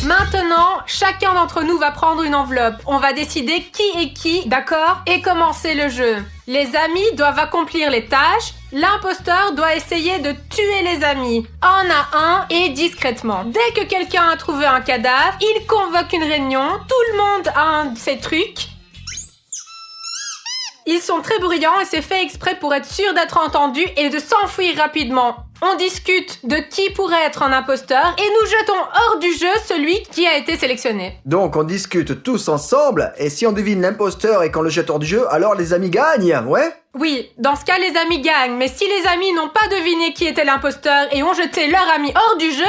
Maintenant, chacun d'entre nous va prendre une enveloppe. On va décider qui est qui, d'accord? Et commencer le jeu. Les amis doivent accomplir les tâches. L'imposteur doit essayer de tuer les amis, un à un et discrètement. Dès que quelqu'un a trouvé un cadavre, il convoque une réunion. Tout le monde a un de ces trucs. Ils sont très bruyants et c'est fait exprès pour être sûr d'être entendu et de s'enfuir rapidement. On discute de qui pourrait être un imposteur et nous jetons hors du jeu celui qui a été sélectionné. Donc on discute tous ensemble, et si on devine l'imposteur et qu'on le jette hors du jeu, alors les amis gagnent, ouais? Oui, dans ce cas les amis gagnent, mais si les amis n'ont pas deviné qui était l'imposteur et ont jeté leur ami hors du jeu,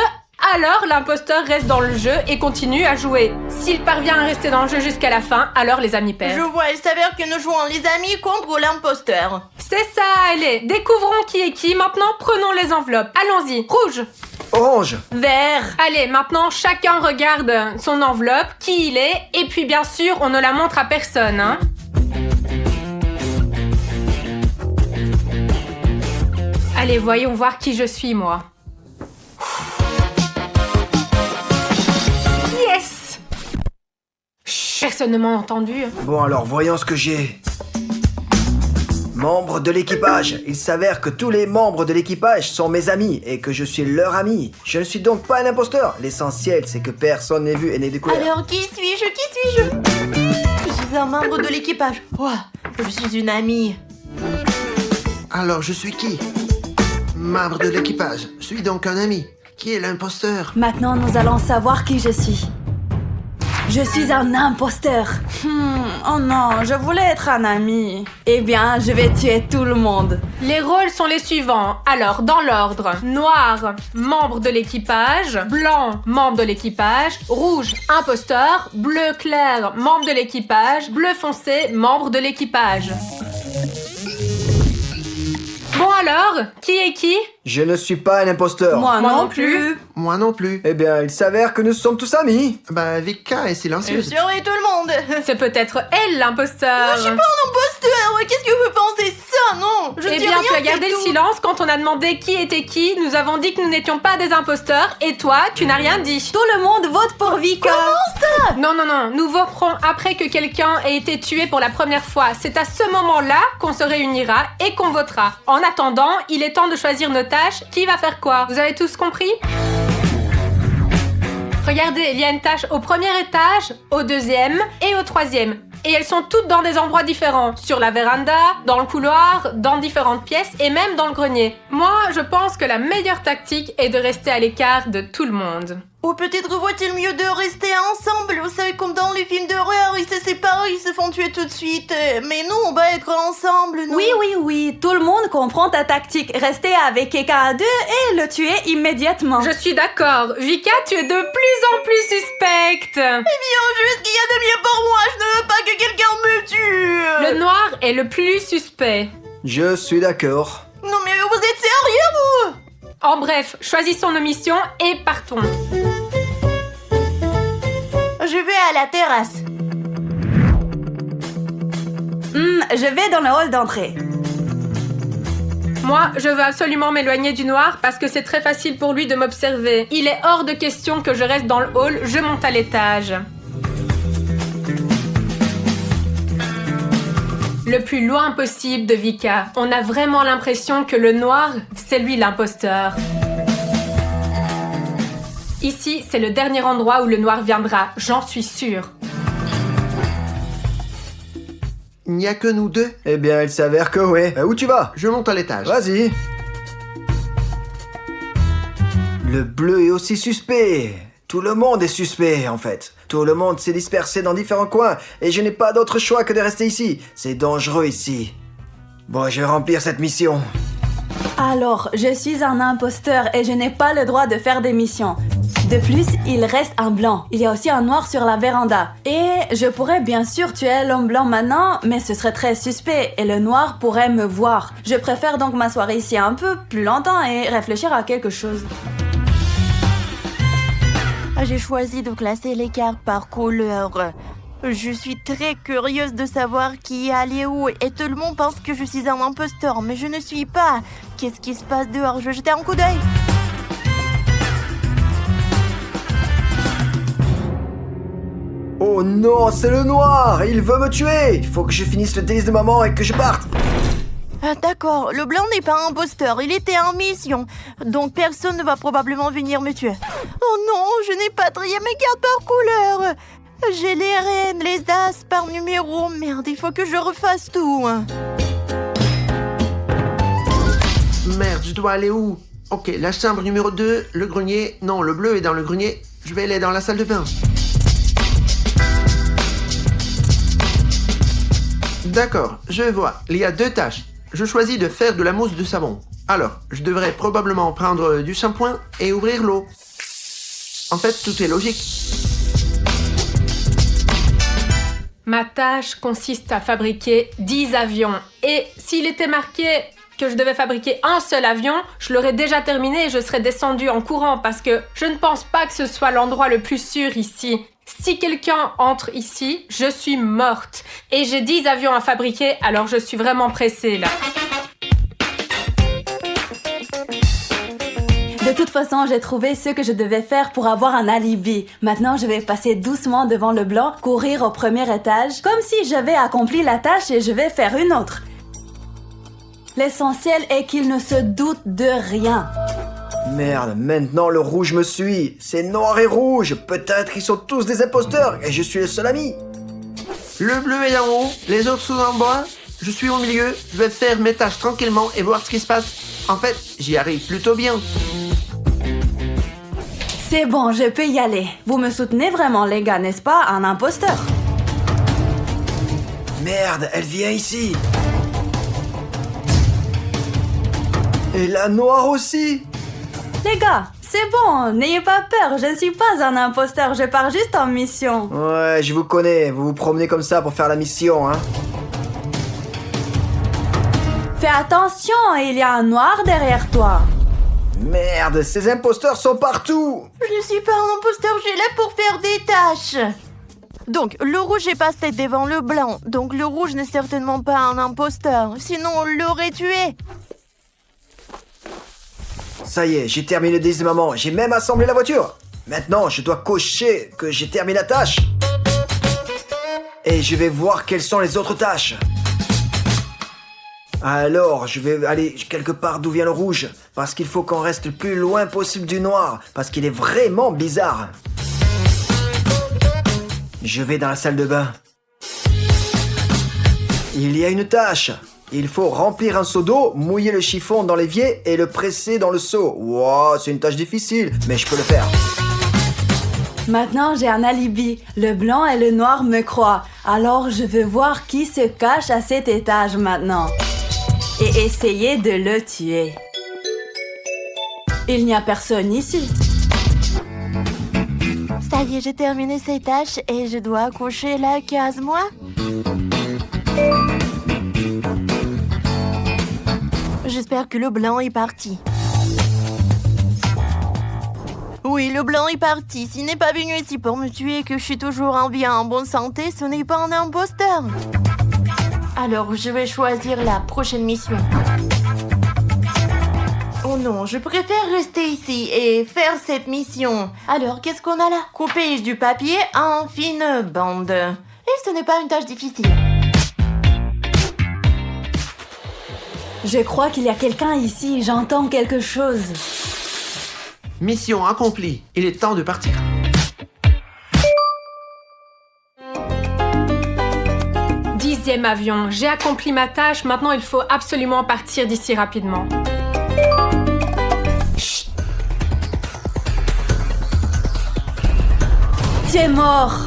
alors l'imposteur reste dans le jeu et continue à jouer. S'il parvient à rester dans le jeu jusqu'à la fin, alors les amis perdent. Je vois, il s'avère que nous jouons les amis contre l'imposteur. C'est ça, allez, découvrons qui est qui. Maintenant, prenons les enveloppes. Allons-y. Rouge. Orange. Vert. Allez, maintenant, chacun regarde son enveloppe, qui il est, et puis bien sûr, on ne la montre à personne, hein. Allez, voyons voir qui je suis, moi. Yes! Chut, personne ne m'a entendu. Bon alors, voyons ce que j'ai. Membres de l'équipage. Il s'avère que tous les membres de l'équipage sont mes amis et que je suis leur ami. Je ne suis donc pas un imposteur. L'essentiel, c'est que personne n'ait vu et n'ait découvert. Alors qui suis-je? Je suis un membre de l'équipage. Ouah, je suis une amie. Alors je suis qui? Membre de l'équipage. Je suis donc un ami. Qui est l'imposteur? Maintenant, nous allons savoir qui je suis. Je suis un imposteur. Oh non, je voulais être un ami. Eh bien, je vais tuer tout le monde. Les rôles sont les suivants. Alors, dans l'ordre. Noir, membre de l'équipage. Blanc, membre de l'équipage. Rouge, imposteur. Bleu clair, membre de l'équipage. Bleu foncé, membre de l'équipage. Bon alors, qui est qui? Je ne suis pas un imposteur. Moi Moi non non plus. plus. Moi non plus. Eh bien, il s'avère que nous sommes tous amis. Bah, Vika est Je silencieuse. surveille tout le monde. C'est peut-être elle l'imposteur. Je suis pas un imposteur. Qu'est-ce que vous pensez ça? Non, je Eh dis bien, rien, tu as c'est gardé le tout. silence quand on a demandé qui était qui. Nous avons dit que nous n'étions pas des imposteurs. Et toi, tu n'as rien dit. Tout le monde vote pour Vika. Non, non, non. Nous voterons après que quelqu'un ait été tué pour la première fois. C'est à ce moment-là qu'on se réunira et qu'on votera. En attendant, il est temps de choisir nos tâches. Qui va faire quoi? Vous avez tous compris? Regardez, il y a une tâche au premier étage, au deuxième et au troisième. Et elles sont toutes dans des endroits différents. Sur la véranda, dans le couloir, dans différentes pièces et même dans le grenier. Moi, je pense que la meilleure tactique est de rester à l'écart de tout le monde. Ou peut-être vaut-il mieux de rester ensemble. Vous savez, comme dans les films d'horreur, ils se séparent, ils se font tuer tout de suite. Mais nous, on va être ensemble, non? Oui, tout le monde comprend ta tactique. Rester avec quelqu'un à deux et le tuer immédiatement. Je suis d'accord. Vika, tu es de plus en plus suspecte. Juste qu'il y a de mieux pour moi, je ne veux pas que quelqu'un me tue. Le noir est le plus suspect. Je suis d'accord. Non mais vous êtes sérieux, vous? En bref, choisissons nos missions et partons. Je vais à la terrasse. Je vais dans le hall d'entrée. Moi, je veux absolument m'éloigner du noir parce que c'est très facile pour lui de m'observer. Il est hors de question que je reste dans le hall, je monte à l'étage. Le plus loin possible de Vika. On a vraiment l'impression que le noir, c'est lui l'imposteur. Ici, c'est le dernier endroit où le noir viendra, j'en suis sûre. Il n'y a que nous deux. Eh bien, il s'avère que ouais. Où tu vas? Je monte à l'étage. Vas-y. Le bleu est aussi suspect. Tout le monde est suspect, en fait. Tout le monde s'est dispersé dans différents coins, et je n'ai pas d'autre choix que de rester ici. C'est dangereux ici. Bon, je vais remplir cette mission. Alors, je suis un imposteur et je n'ai pas le droit de faire des missions. De plus, il reste un blanc. Il y a aussi un noir sur la véranda. Et je pourrais bien sûr tuer l'homme blanc maintenant, mais ce serait très suspect et le noir pourrait me voir. Je préfère donc m'asseoir ici un peu plus longtemps et réfléchir à quelque chose. J'ai choisi de classer les cartes par couleur. Je suis très curieuse de savoir qui est allé où et tout le monde pense que je suis un imposteur, mais je ne suis pas. Qu'est-ce qui se passe dehors? Je vais jeter un coup d'œil. Oh non, c'est le noir! Il veut me tuer! Il faut que je finisse le délice de maman et que je parte! D'accord, le blanc n'est pas un imposteur, il était en mission. Donc personne ne va probablement venir me tuer. Oh non, je n'ai pas trié mes cartes par couleur. J'ai les reines, les as par numéro. Merde, il faut que je refasse tout. Merde, je dois aller où? Ok, la chambre numéro 2, le grenier. Non, le bleu est dans le grenier. Je vais aller dans la salle de bain. D'accord, je vois. Il y a 2 tâches. Je choisis de faire de la mousse de savon. Alors, je devrais probablement prendre du shampoing et ouvrir l'eau. En fait, tout est logique. Ma tâche consiste à fabriquer 10 avions. Et s'il était marqué que je devais fabriquer un seul avion, je l'aurais déjà terminé et je serais descendue en courant parce que je ne pense pas que ce soit l'endroit le plus sûr ici. Si quelqu'un entre ici, je suis morte. Et j'ai 10 avions à fabriquer, alors je suis vraiment pressée là. De toute façon, j'ai trouvé ce que je devais faire pour avoir un alibi. Maintenant, je vais passer doucement devant le blanc, courir au premier étage, comme si j'avais accompli la tâche et je vais faire une autre. L'essentiel est qu'il ne se doute de rien. Merde, maintenant le rouge me suit. C'est noir et rouge. Peut-être qu'ils sont tous des imposteurs et je suis le seul ami. Le bleu est en haut, les autres sont en bas. Je suis au milieu, je vais faire mes tâches tranquillement et voir ce qui se passe. En fait, j'y arrive plutôt bien. C'est bon, je peux y aller. Vous me soutenez vraiment, les gars, n'est-ce pas? Un imposteur. Merde, elle vient ici. Et la noire aussi. Les gars, c'est bon, n'ayez pas peur, je ne suis pas un imposteur, je pars juste en mission. Ouais, je vous connais. Vous vous promenez comme ça pour faire la mission, hein. Fais attention, il y a un noir derrière toi. Merde, ces imposteurs sont partout. Je ne suis pas un imposteur, je suis là pour faire des tâches. Donc, le rouge est passé devant le blanc. Donc, le rouge n'est certainement pas un imposteur. Sinon, on l'aurait tué. Ça y est, j'ai terminé le délice de maman. J'ai même assemblé la voiture. Maintenant, je dois cocher que j'ai terminé la tâche. Et je vais voir quelles sont les autres tâches. Alors, je vais aller quelque part d'où vient le rouge. Parce qu'il faut qu'on reste le plus loin possible du noir. Parce qu'il est vraiment bizarre. Je vais dans la salle de bain. Il y a une tâche. Il faut remplir un seau d'eau, mouiller le chiffon dans l'évier et le presser dans le seau. Wow, c'est une tâche difficile, mais je peux le faire. Maintenant, j'ai un alibi. Le blanc et le noir me croient. Alors, je veux voir qui se cache à cet étage maintenant. Et essayer de le tuer. Il n'y a personne ici. Ça y est, j'ai terminé ces tâches et je dois cocher la case, moi. J'espère que le blanc est parti. Oui, le blanc est parti. S'il n'est pas venu ici pour me tuer et que je suis toujours en vie et en bonne santé, ce n'est pas un imposteur. Alors, je vais choisir la prochaine mission. Oh non, je préfère rester ici et faire cette mission. Alors, qu'est-ce qu'on a là? Couper du papier en fines bandes. Et ce n'est pas une tâche difficile. Je crois qu'il y a quelqu'un ici, j'entends quelque chose. Mission accomplie. Il est temps de partir. Dixième avion, j'ai accompli ma tâche, maintenant il faut absolument partir d'ici rapidement. Chut. Tu es mort.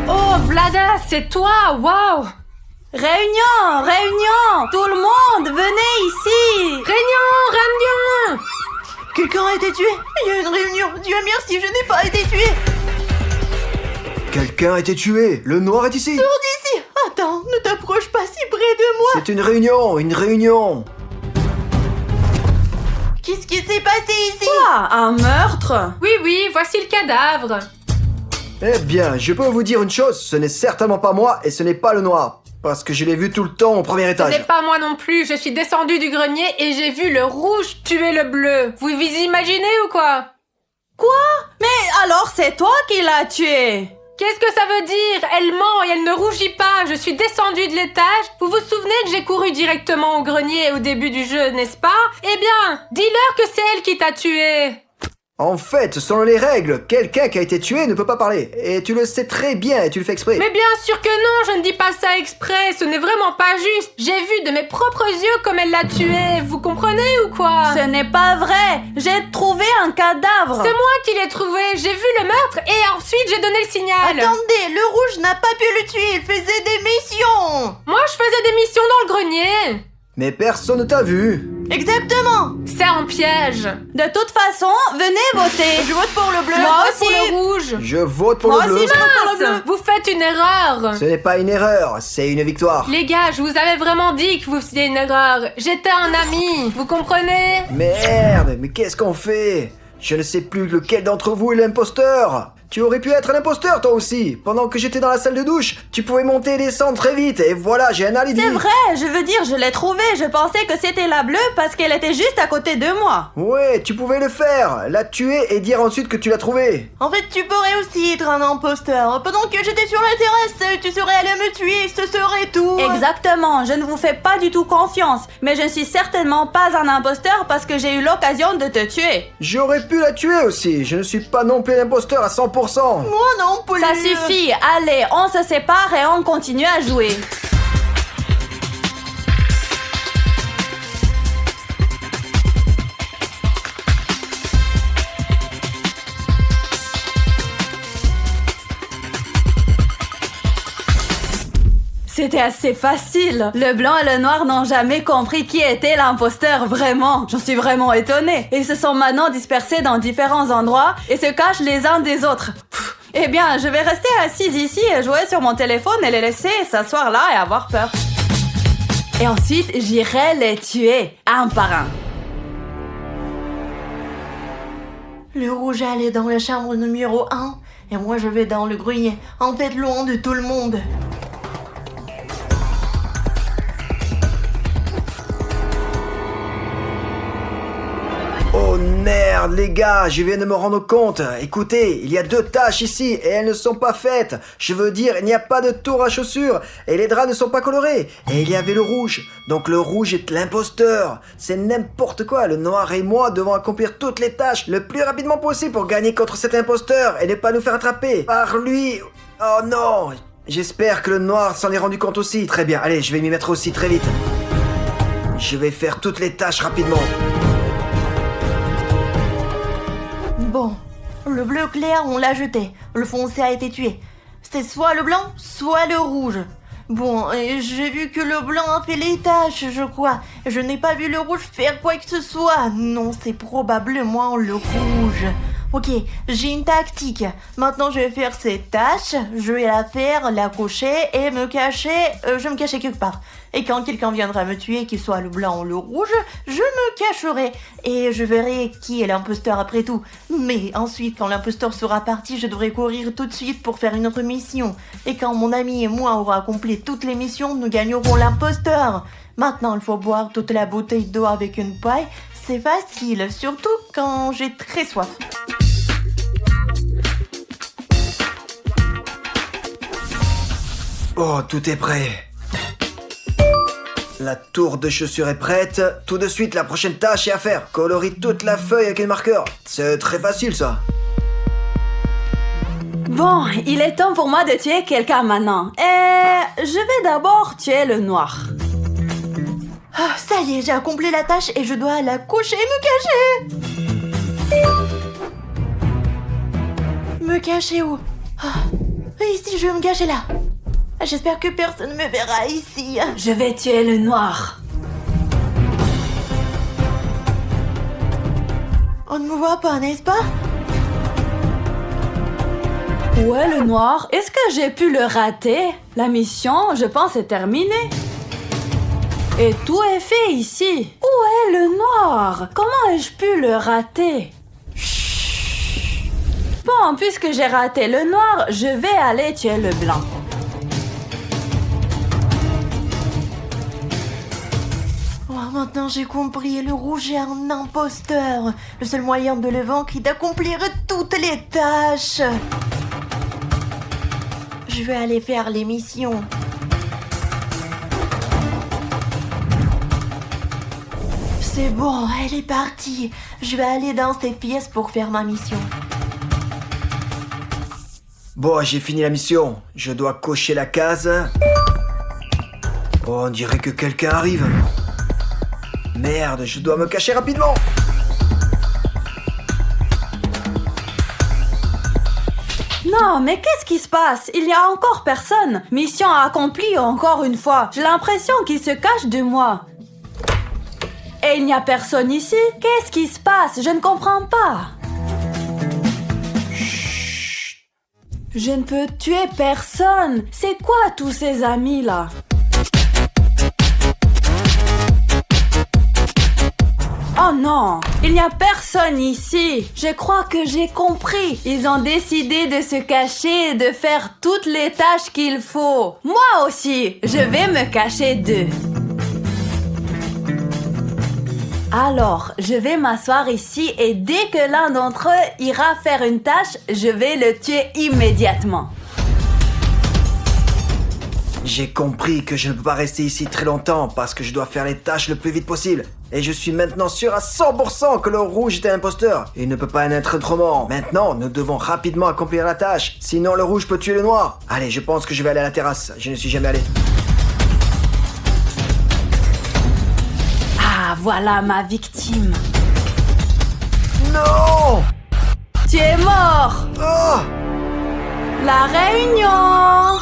Oh, Vlada, c'est toi, waouh! Réunion, réunion, tout le monde, venez ici. Réunion! Quelqu'un a été tué. Il y a une réunion. Dieu merci, je n'ai pas été tué. Quelqu'un a été tué. Le noir est ici. Sors d'ici. Attends, ne t'approche pas si près de moi. C'est une réunion, une réunion. Qu'est-ce qui s'est passé ici? Quoi, un meurtre? Oui, voici le cadavre. Eh bien, je peux vous dire une chose, ce n'est certainement pas moi et ce n'est pas le noir. Parce que je l'ai vu tout le temps au premier Ce étage. n'est pas moi non plus, je suis descendue du grenier et j'ai vu le rouge tuer le bleu. Vous imaginez ou quoi? Mais alors c'est toi qui l'as tué. Qu'est-ce que ça veut dire? Elle ment et elle ne rougit pas. Je suis descendue de l'étage. Vous vous souvenez que j'ai couru directement au grenier au début du jeu, n'est-ce pas? Eh bien, dis-leur que c'est elle qui t'a tué. En fait, selon les règles, quelqu'un qui a été tué ne peut pas parler. Et tu le sais très bien et tu le fais exprès. Mais bien sûr que non, je ne dis pas ça exprès. Ce n'est vraiment pas juste. J'ai vu de mes propres yeux comme elle l'a tué. Vous comprenez ou quoi? Ce n'est pas vrai. J'ai trouvé un cadavre. C'est moi qui l'ai trouvé. J'ai vu le meurtre et ensuite j'ai donné le signal. Attendez, le rouge n'a pas pu le tuer, il faisait des missions. Moi, je faisais des missions dans le grenier. Mais personne ne t'a vu. Exactement. C'est un piège. De toute façon, venez voter. Je vote pour le bleu. Moi je vote aussi. pour le Pour le rouge. Je vote pour Moi le bleu. aussi, je vote pour le bleu. Mince, vous faites une erreur. Ce n'est pas une erreur, c'est une victoire. Les gars, je vous avais vraiment dit que vous faisiez une erreur. J'étais un ami, vous comprenez? Merde, mais qu'est-ce qu'on fait? Je ne sais plus lequel d'entre vous est l'imposteur. Tu aurais pu être l'imposteur toi aussi. Pendant que j'étais dans la salle de douche, tu pouvais monter et descendre très vite. Et voilà, j'ai un alibi. C'est vrai, je veux dire, je l'ai trouvée. Je pensais que c'était la bleue parce qu'elle était juste à côté de moi. Ouais, tu pouvais le faire. La tuer et dire ensuite que tu l'as trouvée. En fait, tu pourrais aussi être un imposteur. Pendant que j'étais sur la terrasse, tu serais allé me tuer, ce serait tout. Exactement, je ne vous fais pas du tout confiance. Mais je ne suis certainement pas un imposteur parce que j'ai eu l'occasion de te tuer. J'aurais pu la tuer aussi. Je ne suis pas non plus l'imposteur à 100%. Moi non plus. Ça suffit, allez, on se sépare et on continue à jouer. C'était assez facile. Le blanc et le noir n'ont jamais compris qui était l'imposteur, vraiment. J'en suis vraiment étonnée. Ils se sont maintenant dispersés dans différents endroits et se cachent les uns des autres. Eh bien, je vais rester assise ici et jouer sur mon téléphone et les laisser s'asseoir là et avoir peur. Et ensuite, j'irai les tuer, un par un. Le rouge allait dans la chambre numéro 1 et moi je vais dans le grenier, en fait loin de tout le monde. Oh merde les gars, je viens de me rendre compte. Écoutez, il y a 2 tâches ici et elles ne sont pas faites. Je veux dire, il n'y a pas de tour à chaussures et les draps ne sont pas colorés. Et il y avait le rouge. Donc le rouge est l'imposteur. C'est n'importe quoi. Le noir et moi devons accomplir toutes les tâches le plus rapidement possible pour gagner contre cet imposteur et ne pas nous faire attraper par lui. Oh non. J'espère que le noir s'en est rendu compte aussi. Très bien, allez, je vais m'y mettre aussi très vite. Je vais faire toutes les tâches rapidement. Bon, le bleu clair, on l'a jeté. Le foncé a été tué. C'est soit le blanc, soit le rouge. Bon, et j'ai vu que le blanc a fait les tâches, je crois. Je n'ai pas vu le rouge faire quoi que ce soit. Non, c'est probablement le rouge. Ok, j'ai une tactique. Maintenant, je vais faire cette tâche. Je vais la faire, la cocher et me cacher. Je vais me cacher quelque part. Et quand quelqu'un viendra me tuer, qu'il soit le blanc ou le rouge, je me cacherai. Et je verrai qui est l'imposteur après tout. Mais ensuite, quand l'imposteur sera parti, je devrai courir tout de suite pour faire une autre mission. Et quand mon ami et moi aurons accompli toutes les missions, nous gagnerons l'imposteur. Maintenant, il faut boire toute la bouteille d'eau avec une paille. C'est facile, surtout quand j'ai très soif. Oh, tout est prêt. La tour de chaussures est prête. Tout de suite, la prochaine tâche est à faire. Colorer toute la feuille avec un marqueur. C'est très facile, ça. Bon, il est temps pour moi de tuer quelqu'un maintenant. Et je vais d'abord tuer le noir. Ah, ça y est, j'ai accompli la tâche et je dois la coucher et me cacher. Me cacher où? Ici, je vais me cacher là. J'espère que personne ne me verra ici. Je vais tuer le noir. On ne me voit pas, n'est-ce pas? Où est le noir? Est-ce que j'ai pu le rater? La mission, je pense, est terminée. Et tout est fait ici. Où est le noir? Comment ai-je pu le rater? Chut. Bon, puisque j'ai raté le noir, je vais aller tuer le blanc. Maintenant j'ai compris, le rouge est un imposteur. Le seul moyen de le vaincre est d'accomplir toutes les tâches. Je vais aller faire les missions. C'est bon, elle est partie. Je vais aller dans cette pièce pour faire ma mission. Bon, j'ai fini la mission. Je dois cocher la case. Oh, on dirait que quelqu'un arrive. Merde, je dois me cacher rapidement. Non, mais qu'est-ce qui se passe? Il y a encore personne. Mission accomplie encore une fois. J'ai l'impression qu'il se cache de moi. Et il n'y a personne ici? Qu'est-ce qui se passe? Je ne comprends pas. Je ne peux tuer personne. C'est quoi tous ces amis-là? Oh non, il n'y a personne ici. Je crois que j'ai compris. Ils ont décidé de se cacher et de faire toutes les tâches qu'il faut. Moi aussi, je vais me cacher d'eux. Alors, je vais m'asseoir ici et dès que l'un d'entre eux ira faire une tâche, je vais le tuer immédiatement. J'ai compris que je ne peux pas rester ici très longtemps parce que je dois faire les tâches le plus vite possible. Et je suis maintenant sûr à 100% que le rouge est un imposteur. Il ne peut pas en être autrement. Maintenant, nous devons rapidement accomplir la tâche. Sinon, le rouge peut tuer le noir. Allez, je pense que je vais aller à la terrasse. Je ne suis jamais allé. Ah, voilà ma victime. Non! Tu es mort! Oh! La réunion!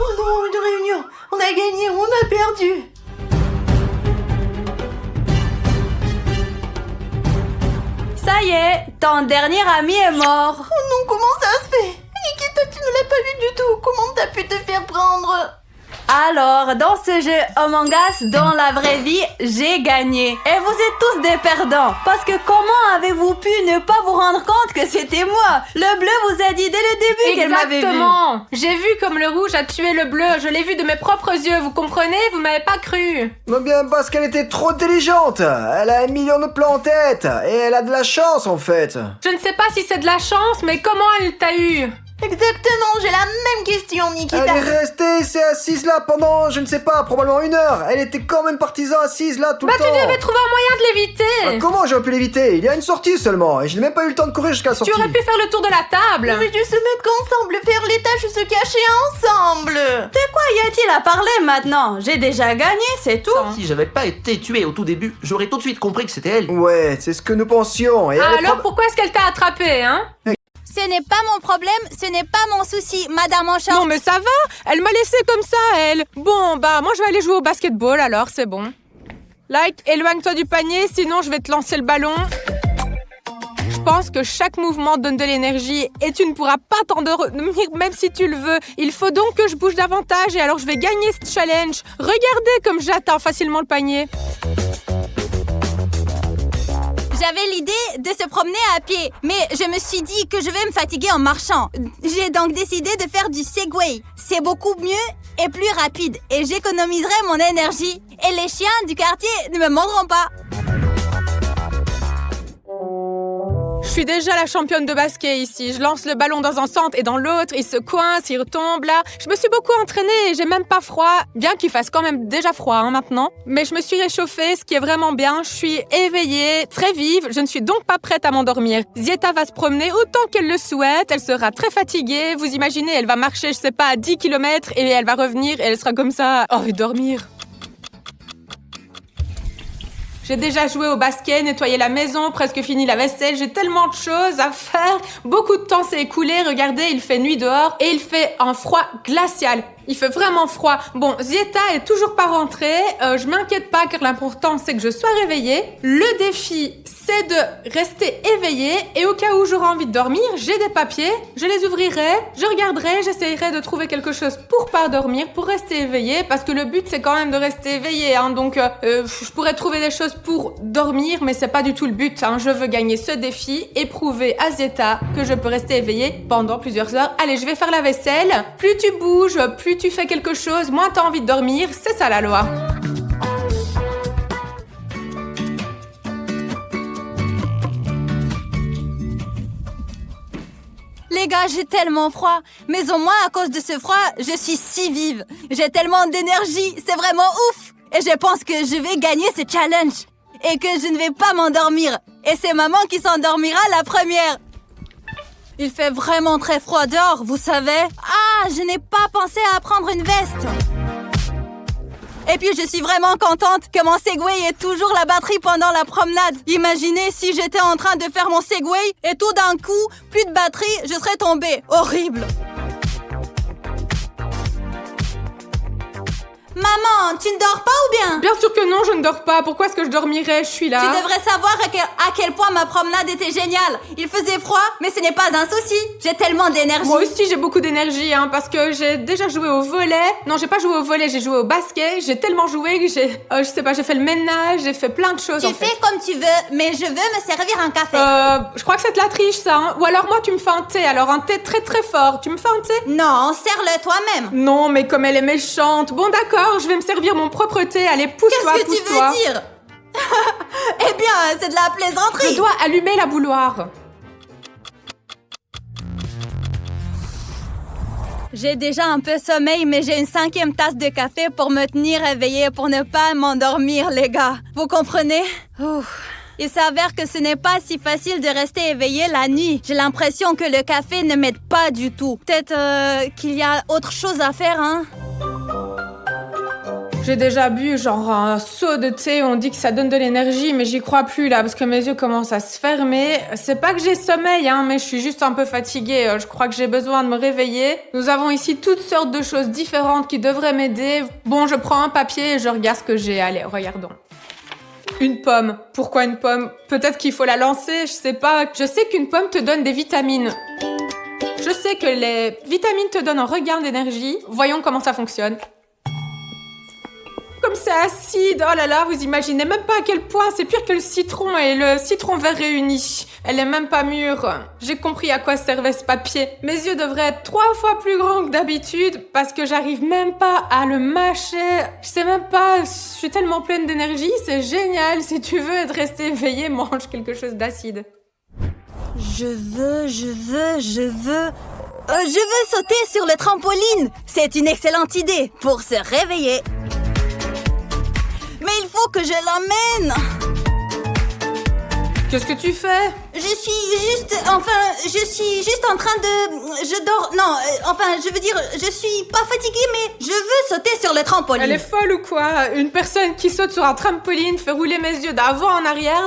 Oh non, une réunion. On a gagné, on a perdu. Ça y est, ton dernier ami est mort. Oh non, comment ça se fait? Nikita, tu ne l'as pas vu du tout. Comment t'as pu te faire prendre? Alors, dans ce jeu Among Us, dans la vraie vie, j'ai gagné. Et vous êtes tous des perdants. Parce que comment avez-vous pu ne pas vous rendre compte que c'était moi? Le bleu vous a dit dès le début qu'elle m'avait vu. Exactement. J'ai vu comme le rouge a tué le bleu. Je l'ai vu de mes propres yeux. Vous comprenez? Vous m'avez pas cru. Mais bien parce qu'elle était trop intelligente. Elle a 1 million de plans en tête. Et elle a de la chance en fait. Je ne sais pas si c'est de la chance, mais comment elle t'a eu? Exactement, j'ai la même question, Nikita. Elle est restée ici assise là pendant, je ne sais pas, probablement 1 heure. Elle était comme une partisan assise là tout le temps. Bah tu devais trouver un moyen de l'éviter. Bah, comment j'aurais pu l'éviter? Il y a une sortie seulement et je n'ai même pas eu le temps de courir jusqu'à la sortie. Tu aurais pu faire le tour de la table. On aurait dû se mettre ensemble, faire les tâches, se cacher ensemble. De quoi y a-t-il à parler maintenant? J'ai déjà gagné, c'est tout. Si j'avais pas été tué au tout début, j'aurais tout de suite compris que c'était elle. Ouais, c'est ce que nous pensions. Et elle est Alors pourquoi est-ce qu'elle t'a attrapé, hein? Ce n'est pas mon problème, ce n'est pas mon souci, Madame en short. Non mais ça va, elle m'a laissé comme ça, elle. Bon, bah moi je vais aller jouer au basketball alors, c'est bon. Like, éloigne-toi du panier, sinon je vais te lancer le ballon. Je pense que chaque mouvement donne de l'énergie et tu ne pourras pas t'endormir même si tu le veux. Il faut donc que je bouge davantage et alors je vais gagner ce challenge. Regardez comme j'atteins facilement le panier. J'avais l'idée de se promener à pied, mais je me suis dit que je vais me fatiguer en marchant. J'ai donc décidé de faire du Segway. C'est beaucoup mieux et plus rapide, et j'économiserai mon énergie. Et les chiens du quartier ne me mordront pas. Je suis déjà la championne de basket ici. Je lance le ballon dans un centre et dans l'autre, il se coince, il retombe là. Je me suis beaucoup entraînée et j'ai même pas froid. Bien qu'il fasse quand même déjà froid maintenant. Mais je me suis réchauffée, ce qui est vraiment bien. Je suis éveillée, très vive. Je ne suis donc pas prête à m'endormir. Zieta va se promener autant qu'elle le souhaite. Elle sera très fatiguée. Vous imaginez, elle va marcher, je sais pas, à 10 km et elle va revenir et elle sera comme ça. Oh, et dormir. J'ai déjà joué au basket, nettoyé la maison, presque fini la vaisselle. J'ai tellement de choses à faire. Beaucoup de temps s'est écoulé. Regardez, il fait nuit dehors et il fait un froid glacial. Il fait vraiment froid. Bon, Zieta est toujours pas rentrée. Je m'inquiète pas car l'important c'est que je sois réveillée. Le défi, c'est de rester éveillée et au cas où j'aurai envie de dormir, j'ai des papiers. Je les ouvrirai, je regarderai, j'essayerai de trouver quelque chose pour pas dormir, pour rester éveillée parce que le but c'est quand même de rester éveillée. Hein. Donc, je pourrais trouver des choses pour dormir, mais c'est pas du tout le but. Hein. Je veux gagner ce défi et prouver à Zieta que je peux rester éveillée pendant plusieurs heures. Allez, je vais faire la vaisselle. Plus tu bouges, plus tu fais quelque chose, moins t'as envie de dormir, c'est ça la loi. Les gars, j'ai tellement froid. Mais au moins, à cause de ce froid, je suis si vive. J'ai tellement d'énergie. C'est vraiment ouf. Et je pense que je vais gagner ce challenge. Et que je ne vais pas m'endormir. Et c'est maman qui s'endormira la première. Il fait vraiment très froid dehors, vous savez. Ah, je n'ai pas pensé à prendre une veste. Et puis, je suis vraiment contente que mon Segway ait toujours la batterie pendant la promenade. Imaginez si j'étais en train de faire mon Segway et tout d'un coup, plus de batterie, je serais tombée. Horrible. Maman, tu ne dors pas ou bien? Bien sûr que non, je ne dors pas. Pourquoi est-ce que je dormirais? Je suis là. Tu devrais savoir à quel point ma promenade était géniale. Il faisait froid, mais ce n'est pas un souci. J'ai tellement d'énergie. Moi aussi, j'ai beaucoup d'énergie, hein, parce que j'ai déjà joué au volley. Non, j'ai pas joué au volley, j'ai joué au basket. J'ai tellement joué que j'ai fait le ménage, j'ai fait plein de choses. Tu fais comme tu veux, mais je veux me servir un café. Je crois que c'est de la triche, ça. Hein. Ou alors moi, tu me fais un thé. Alors un thé très très fort. Tu me fais un thé? Non, serre-le toi-même. Non, mais comme elle est méchante. Bon, d'accord. Je vais me servir mon propre thé. Allez, pousse-toi, pousse-toi. Qu'est-ce que tu veux dire? Eh bien, c'est de la plaisanterie. Je dois allumer la bouilloire. J'ai déjà un peu sommeil, mais j'ai une 5e tasse de café pour me tenir éveillée, pour ne pas m'endormir, les gars. Vous comprenez? Ouf. Il s'avère que ce n'est pas si facile de rester éveillé la nuit. J'ai l'impression que le café ne m'aide pas du tout. Peut-être qu'il y a autre chose à faire, hein? J'ai déjà bu genre un seau de thé, on dit que ça donne de l'énergie, mais j'y crois plus là, parce que mes yeux commencent à se fermer. C'est pas que j'ai sommeil, hein, mais je suis juste un peu fatiguée. Je crois que j'ai besoin de me réveiller. Nous avons ici toutes sortes de choses différentes qui devraient m'aider. Bon, je prends un papier et je regarde ce que j'ai. Allez, regardons. Une pomme. Pourquoi une pomme? Peut-être qu'il faut la lancer, je sais pas. Je sais qu'une pomme te donne des vitamines. Je sais que les vitamines te donnent un regain d'énergie. Voyons comment ça fonctionne. Comme c'est acide, oh là là, vous imaginez même pas à quel point c'est pire que le citron et le citron vert réunis. Elle est même pas mûre. J'ai compris à quoi servait ce papier. Mes yeux devraient être 3 fois plus grands que d'habitude parce que j'arrive même pas à le mâcher. Je sais même pas, je suis tellement pleine d'énergie, c'est génial. Si tu veux être resté éveillé, mange quelque chose d'acide. Je veux sauter sur le trampoline. C'est une excellente idée pour se réveiller. Mais il faut que je l'emmène. Qu'est-ce que tu fais? Je suis juste en train de... Je dors... Non, je veux dire, je suis pas fatiguée, mais je veux sauter sur le trampoline. Elle est folle ou quoi? Une personne qui saute sur un trampoline fait rouler mes yeux d'avant en arrière,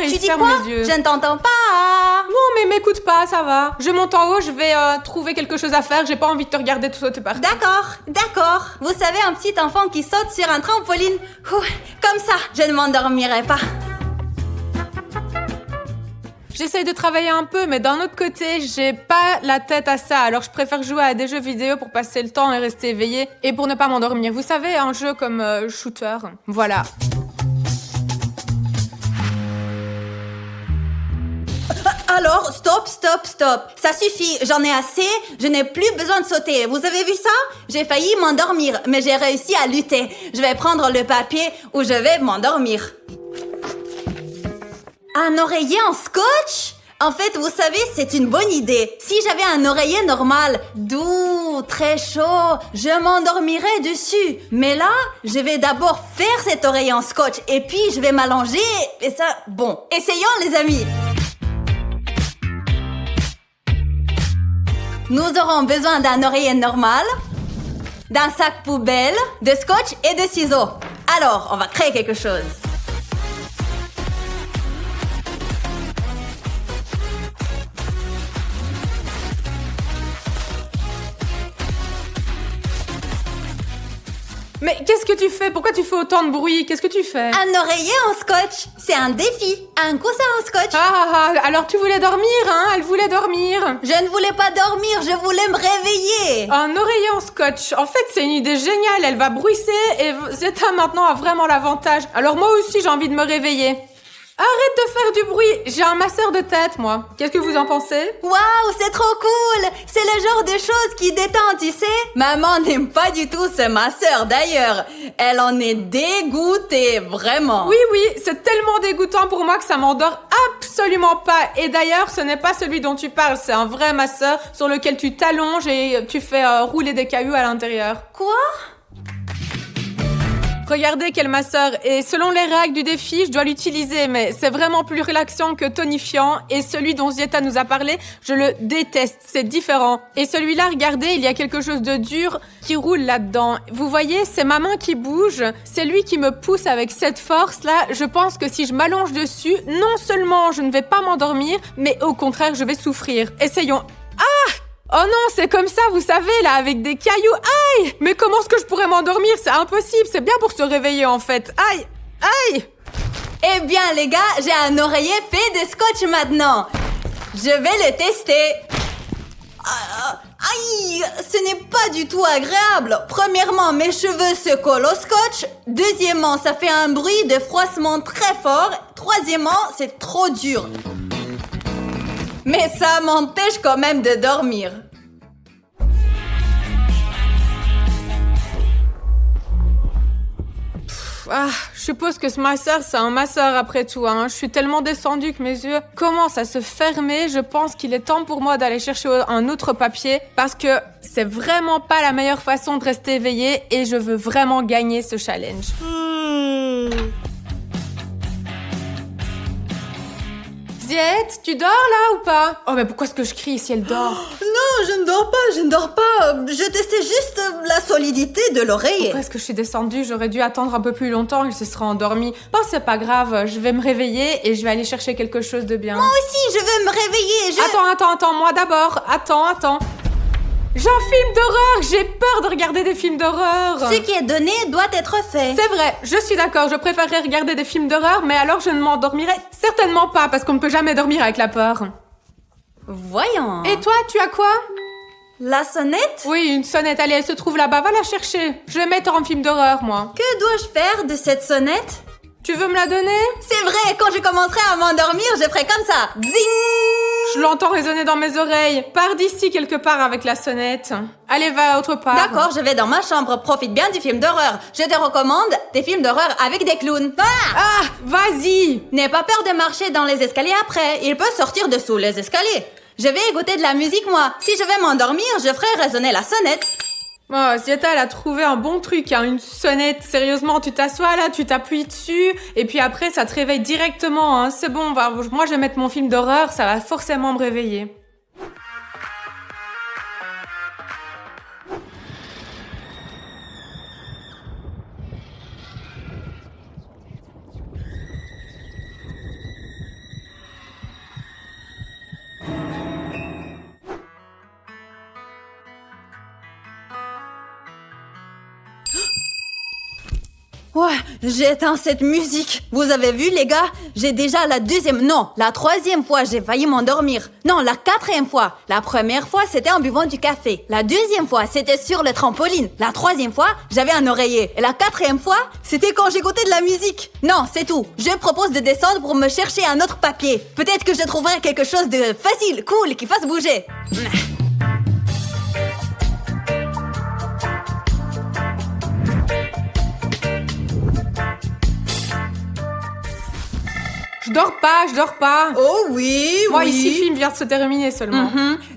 et il se ferme les yeux. Je ne t'entends pas. Non, mais m'écoute pas, ça va. Je monte en haut, je vais trouver quelque chose à faire, j'ai pas envie de te regarder tout sauter par terre. D'accord. Vous savez, un petit enfant qui saute sur un trampoline, comme ça, je ne m'endormirai pas. J'essaye de travailler un peu, mais d'un autre côté, j'ai pas la tête à ça. Alors je préfère jouer à des jeux vidéo pour passer le temps et rester éveillé, et pour ne pas m'endormir. Vous savez, un jeu comme Shooter. Voilà. Alors, stop. Ça suffit, j'en ai assez, je n'ai plus besoin de sauter. Vous avez vu ça? J'ai failli m'endormir, mais j'ai réussi à lutter. Je vais prendre le papier ou je vais m'endormir. Un oreiller en scotch? En fait, vous savez, c'est une bonne idée. Si j'avais un oreiller normal, doux, très chaud, je m'endormirais dessus. Mais là, je vais d'abord faire cet oreiller en scotch et puis je vais m'allonger et ça... Bon, essayons les amis. Nous aurons besoin d'un oreiller normal, d'un sac poubelle, de scotch et de ciseaux. Alors, on va créer quelque chose. Mais qu'est-ce que tu fais? Pourquoi tu fais autant de bruit? Qu'est-ce que tu fais? Un oreiller en scotch. C'est un défi. Un coussin en scotch. Alors tu voulais dormir, hein? Elle voulait dormir. Je ne voulais pas dormir, je voulais me réveiller. Un oreiller en scotch. En fait, c'est une idée géniale. Elle va bruisser et Zeta maintenant a vraiment l'avantage. Alors moi aussi, j'ai envie de me réveiller. Arrête de faire du bruit. J'ai un masseur de tête, moi. Qu'est-ce que vous en pensez? Waouh, c'est trop cool! C'est le genre de choses qui détend, tu sais? Maman n'aime pas du tout ce masseur, d'ailleurs. Elle en est dégoûtée, vraiment. Oui, c'est tellement dégoûtant pour moi que ça m'endort absolument pas. Et d'ailleurs, ce n'est pas celui dont tu parles. C'est un vrai masseur sur lequel tu t'allonges et tu fais rouler des cailloux à l'intérieur. Quoi? Regardez quel masseur. Et selon les règles du défi, je dois l'utiliser. Mais c'est vraiment plus relaxant que tonifiant. Et celui dont Zieta nous a parlé, je le déteste. C'est différent. Et celui-là, regardez, il y a quelque chose de dur qui roule là-dedans. Vous voyez, c'est ma main qui bouge. C'est lui qui me pousse avec cette force-là. Je pense que si je m'allonge dessus, non seulement je ne vais pas m'endormir, mais au contraire, je vais souffrir. Essayons. Ah! Oh non, c'est comme ça, vous savez, là, avec des cailloux. Aïe! Mais comment est-ce que je pourrais m'endormir? C'est impossible, c'est bien pour se réveiller, en fait. Aïe! Aïe! Eh bien, les gars, j'ai un oreiller fait de scotch maintenant. Je vais le tester. Aïe! Ce n'est pas du tout agréable. Premièrement, mes cheveux se collent au scotch. Deuxièmement, ça fait un bruit de froissement très fort. Troisièmement, c'est trop dur. Mais ça m'empêche quand même de dormir. Je suppose que ce masseur, c'est un masseur après tout. Hein. Je suis tellement descendue que mes yeux commencent à se fermer. Je pense qu'il est temps pour moi d'aller chercher un autre papier parce que c'est vraiment pas la meilleure façon de rester éveillée et je veux vraiment gagner ce challenge. Ziette, tu dors là ou pas? Oh mais pourquoi est-ce que je crie si elle dort? Non, je ne dors pas. Je testais juste la solidité de l'oreiller. Pourquoi est-ce que je suis descendue? J'aurais dû attendre un peu plus longtemps, elle se serait endormie. Bon, c'est pas grave, je vais me réveiller et je vais aller chercher quelque chose de bien. Moi aussi, je veux me réveiller. Attends, moi d'abord. Attends. J'ai un film d'horreur, j'ai peur de regarder des films d'horreur. Ce qui est donné doit être fait. C'est vrai, je suis d'accord, je préférerais regarder des films d'horreur, mais alors je ne m'endormirai certainement pas, parce qu'on ne peut jamais dormir avec la peur. Voyons. Et toi, tu as quoi? La sonnette? Oui, une sonnette, allez, elle se trouve là-bas, va la chercher. Je vais mettre en film d'horreur, moi. Que dois-je faire de cette sonnette? Tu veux me la donner? C'est vrai, quand je commencerai à m'endormir, je ferai comme ça. Zing! Je l'entends résonner dans mes oreilles. Pars d'ici quelque part avec la sonnette. Allez, va autre part. D'accord, je vais dans ma chambre. Profite bien du film d'horreur. Je te recommande des films d'horreur avec des clowns. Ah, vas-y. N'aie pas peur de marcher dans les escaliers après. Il peut sortir dessous les escaliers. Je vais écouter de la musique, moi. Si je vais m'endormir, je ferai résonner la sonnette. Oh, Zieta, elle a trouvé un bon truc, hein, une sonnette. Sérieusement, tu t'assois là, tu t'appuies dessus, et puis après, ça te réveille directement. Hein. C'est bon, moi je vais mettre mon film d'horreur, ça va forcément me réveiller. Ouais, j'ai éteint cette musique. Vous avez vu, les gars? J'ai déjà la troisième fois, j'ai failli m'endormir. Non, la 4e fois. La première fois, c'était en buvant du café. La 2e fois, c'était sur le trampoline. La 3e fois, j'avais un oreiller. Et la 4e fois, c'était quand j'écoutais de la musique. Non, c'est tout. Je propose de descendre pour me chercher un autre papier. Peut-être que je trouverai quelque chose de facile, cool, qui fasse bouger. Je dors pas. Oh oui, Moi, oui. ici, le film vient de se terminer seulement.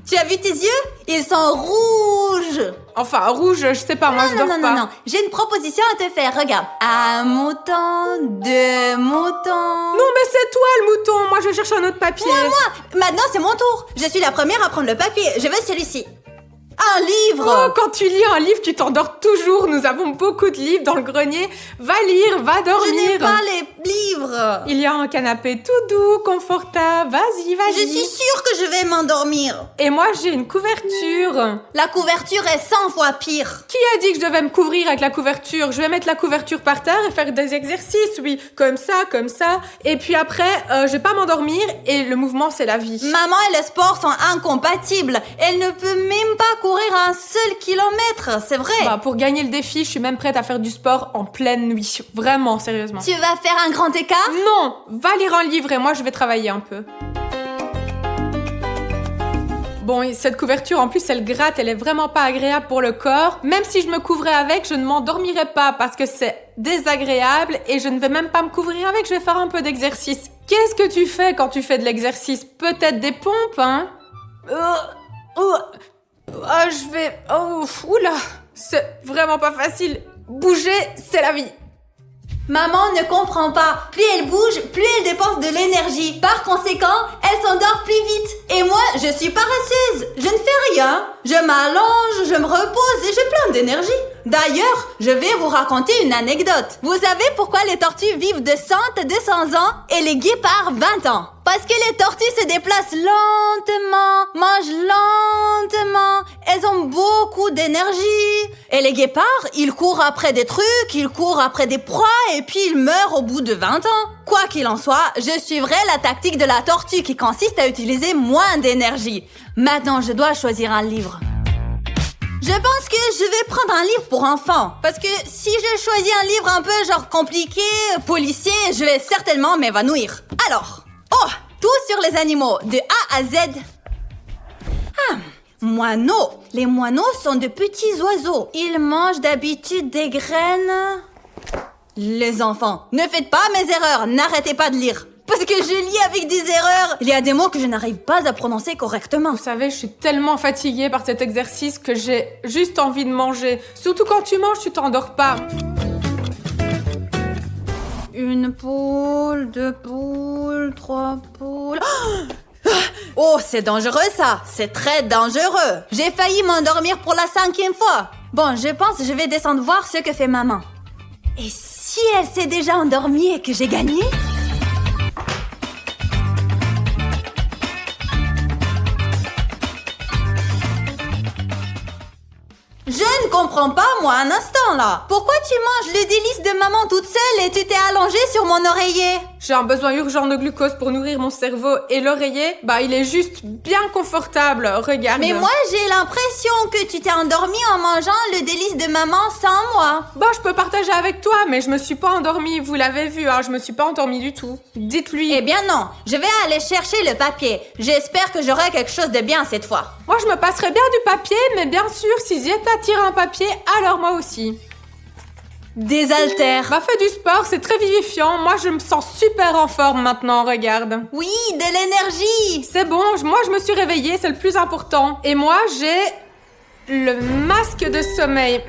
Tu as vu tes yeux? Ils sont rouges. Enfin, rouge, je sais pas, moi, je dors pas. Non. J'ai une proposition à te faire. Regarde. Un mouton, 2 moutons. Non, mais c'est toi le mouton. Moi, je cherche un autre papier. Moi. Maintenant, c'est mon tour. Je suis la première à prendre le papier. Je veux celui-ci. Un livre. Oh, quand tu lis un livre, tu t'endors toujours. Nous avons beaucoup de livres dans le grenier. Va lire, va dormir. Je n'aime pas les livres. Il y a un canapé tout doux, confortable. Vas-y. Je suis sûre que je vais m'endormir. Et moi, j'ai une couverture. La couverture est 100 fois pire. Qui a dit que je devais me couvrir avec la couverture? Je vais mettre la couverture par terre et faire des exercices, oui. Comme ça. Et puis après, je vais pas m'endormir et le mouvement, c'est la vie. Maman et le sport sont incompatibles. Elle ne peut même pas courir courir un seul kilomètre, c'est vrai. Bah, pour gagner le défi, je suis même prête à faire du sport en pleine nuit. Vraiment, sérieusement. Tu vas faire un grand écart? Non, va lire un livre et moi je vais travailler un peu. Bon, et cette couverture, en plus, elle gratte, elle est vraiment pas agréable pour le corps. Même si je me couvrais avec, je ne m'endormirais pas parce que c'est désagréable et je ne vais même pas me couvrir avec, je vais faire un peu d'exercice. Qu'est-ce que tu fais quand tu fais de l'exercice? Peut-être des pompes, hein? Je vais... oula! C'est vraiment pas facile. Bouger, c'est la vie. Maman ne comprend pas. Plus elle bouge, plus elle dépense de l'énergie. Par conséquent, elle s'endort plus vite. Et moi, je suis paresseuse. Je ne fais rien. Je m'allonge, je me repose et j'ai plein d'énergie. D'ailleurs, je vais vous raconter une anecdote. Vous savez pourquoi les tortues vivent de 100 à 200 ans et les guépards 20 ans? Parce que les tortues se déplacent lentement, mangent lentement. Elles ont beaucoup d'énergie. Et les guépards, ils courent après des trucs, ils courent après des proies et puis ils meurent au bout de 20 ans. Quoi qu'il en soit, je suivrai la tactique de la tortue qui consiste à utiliser moins d'énergie. Maintenant, je dois choisir un livre. Je pense que je vais prendre un livre pour enfants. Parce que si je choisis un livre un peu genre compliqué, policier, je vais certainement m'évanouir. Alors, tout sur les animaux, de A à Z. Moineaux. Les moineaux sont de petits oiseaux. Ils mangent d'habitude des graines. Les enfants, ne faites pas mes erreurs, n'arrêtez pas de lire. Parce que je lis avec des erreurs. Il y a des mots que je n'arrive pas à prononcer correctement. Vous savez, je suis tellement fatiguée par cet exercice que j'ai juste envie de manger. Surtout quand tu manges, tu t'endors pas. Une poule, 2 poules, 3 poules... Oh, c'est dangereux ça. C'est très dangereux. J'ai failli m'endormir pour la 5e fois. Bon, je pense que je vais descendre voir ce que fait maman. Et si elle s'est déjà endormie et que j'ai gagné? Je ne comprends pas, moi, un instant, là. Pourquoi tu manges le délice de maman toute seule et tu t'es allongée sur mon oreiller? J'ai un besoin urgent de glucose pour nourrir mon cerveau et l'oreiller, il est juste bien confortable, regarde. Mais moi, j'ai l'impression que tu t'es endormie en mangeant le délice de maman sans moi. Je peux partager avec toi, mais je me suis pas endormie, vous l'avez vu, je me suis pas endormie du tout. Dites-lui. Eh bien non, je vais aller chercher le papier. J'espère que j'aurai quelque chose de bien cette fois. Moi, je me passerais bien du papier, mais bien sûr, si Zieta tire un papier, alors moi aussi. Des haltères. Fais du sport, c'est très vivifiant. Moi, je me sens super en forme maintenant, regarde. Oui, de l'énergie. C'est bon, moi, je me suis réveillée, c'est le plus important. Et moi, j'ai le masque de sommeil.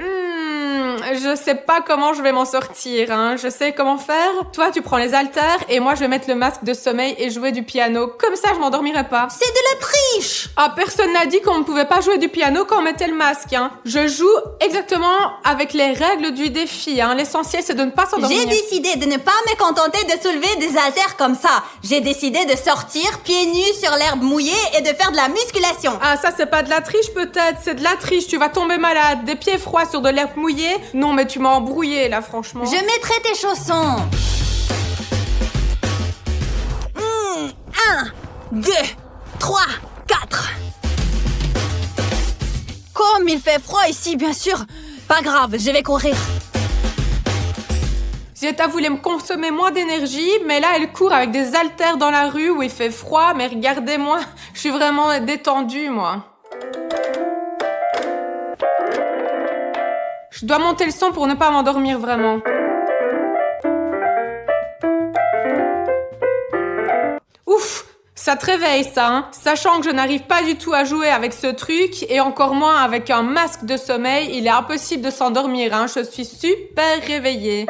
Je sais pas comment je vais m'en sortir, Je sais comment faire. Toi, tu prends les haltères et moi, je vais mettre le masque de sommeil et jouer du piano. Comme ça, je m'endormirai pas. C'est de la triche. Personne n'a dit qu'on ne pouvait pas jouer du piano quand on mettait le masque, Je joue exactement avec les règles du défi, L'essentiel, c'est de ne pas s'endormir. J'ai décidé de ne pas me contenter de soulever des haltères comme ça. J'ai décidé de sortir pieds nus sur l'herbe mouillée et de faire de la musculation. Ça, c'est pas de la triche, peut-être. C'est de la triche. Tu vas tomber malade. Des pieds froids sur de l'herbe mouillée. Non, mais tu m'as embrouillé, là, franchement. Je mettrai tes chaussons. 1, 2, 3, 4. Comme il fait froid ici, bien sûr. Pas grave, je vais courir. Zieta voulait me consommer moins d'énergie, mais là, elle court avec des haltères dans la rue où il fait froid. Mais regardez-moi, je suis vraiment détendue, moi. Je dois monter le son pour ne pas m'endormir vraiment. Ouf, ça te réveille ça, Sachant que je n'arrive pas du tout à jouer avec ce truc et encore moins avec un masque de sommeil, il est impossible de s'endormir, Je suis super réveillée.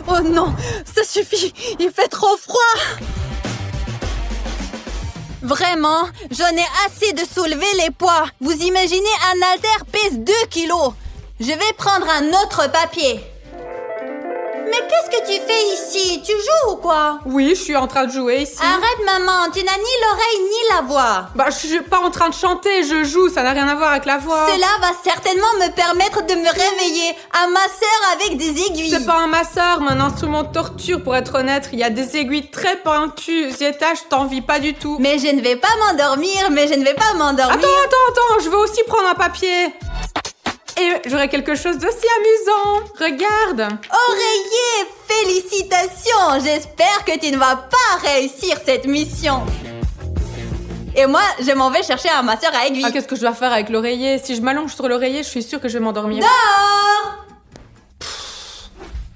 Oh non, ça suffit, il fait trop froid. Vraiment, j'en ai assez de soulever les poids. Vous imaginez, un haltère pèse 2 kilos. Je vais prendre un autre papier. Mais qu'est-ce que tu fais ici? Tu joues ou quoi? Oui, je suis en train de jouer ici. Arrête maman, tu n'as ni l'oreille ni la voix. Bah, je suis pas en train de chanter, je joue, ça n'a rien à voir avec la voix. Cela va certainement me permettre de me réveiller. Un masseur avec des aiguilles. C'est pas un masseur, mais un instrument de torture pour être honnête. Il y a des aiguilles très pointues. Zeta, je t'envie pas du tout. Mais je ne vais pas m'endormir, Attends, je veux aussi prendre un papier. Et j'aurai quelque chose d'aussi amusant. Regarde. Oreiller, félicitations. J'espère que tu ne vas pas réussir cette mission. Et moi, je m'en vais chercher un masseur à aiguille. Ah, qu'est-ce que je dois faire avec l'oreiller? Si je m'allonge sur l'oreiller, je suis sûre que je vais m'endormir. Dors!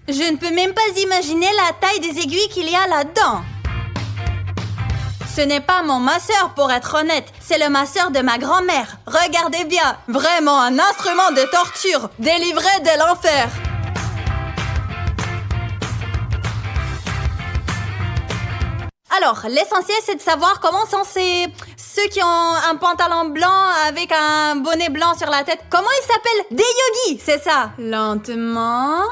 Je ne peux même pas imaginer la taille des aiguilles qu'il y a là-dedans. Ce n'est pas mon masseur, pour être honnête. C'est le masseur de ma grand-mère. Regardez bien, vraiment un instrument de torture, délivré de l'enfer. Alors, l'essentiel, c'est de savoir comment sont ceux qui ont un pantalon blanc avec un bonnet blanc sur la tête. Comment ils s'appellent? Des yogis, c'est ça. Lentement.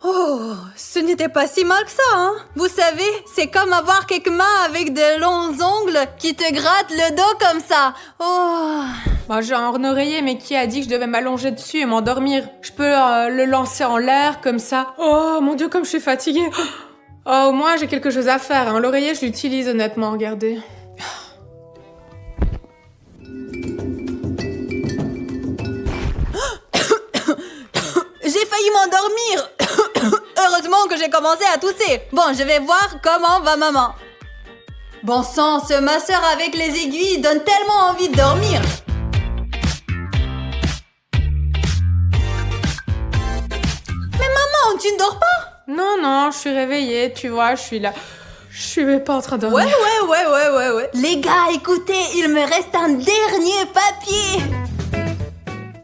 Oh, ce n'était pas si mal que ça, hein. Vous savez, c'est comme avoir quelques mains avec de longs ongles qui te grattent le dos comme ça. Oh. Bah, j'ai un oreiller, mais qui a dit que je devais m'allonger dessus et m'endormir? Je peux le lancer en l'air, comme ça. Oh, mon Dieu, comme je suis fatiguée. Oh, au moins, j'ai quelque chose à faire, hein. L'oreiller, je l'utilise honnêtement, regardez. J'ai failli m'endormir. Heureusement que j'ai commencé à tousser. Bon, je vais voir comment va maman. Bon sang, ce masseur avec les aiguilles donne tellement envie de dormir. Mais maman, tu ne dors pas? Non, je suis réveillée, tu vois, je suis là. Je suis pas en train de dormir. Ouais. Les gars, écoutez, il me reste un dernier papier.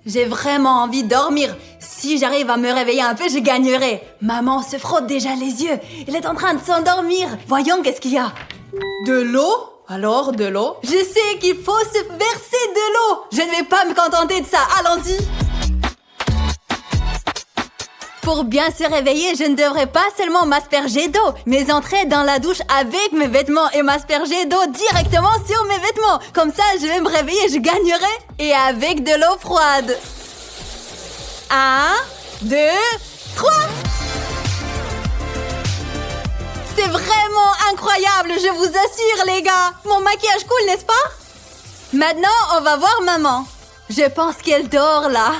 J'ai vraiment envie de dormir. Si j'arrive à me réveiller un peu, je gagnerai. Maman se frotte déjà les yeux. Elle est en train de s'endormir. Voyons qu'est-ce qu'il y a. De l'eau? Alors, de l'eau? Je sais qu'il faut se verser de l'eau. Je ne vais pas me contenter de ça. Allons-y. Pour bien se réveiller, je ne devrais pas seulement m'asperger d'eau, mais entrer dans la douche avec mes vêtements et m'asperger d'eau directement sur mes vêtements. Comme ça, je vais me réveiller, je gagnerai. Et avec de l'eau froide. 1, 2, 3. C'est vraiment incroyable, je vous assure, les gars. Mon maquillage cool, n'est-ce pas? Maintenant, on va voir maman. Je pense qu'elle dort là.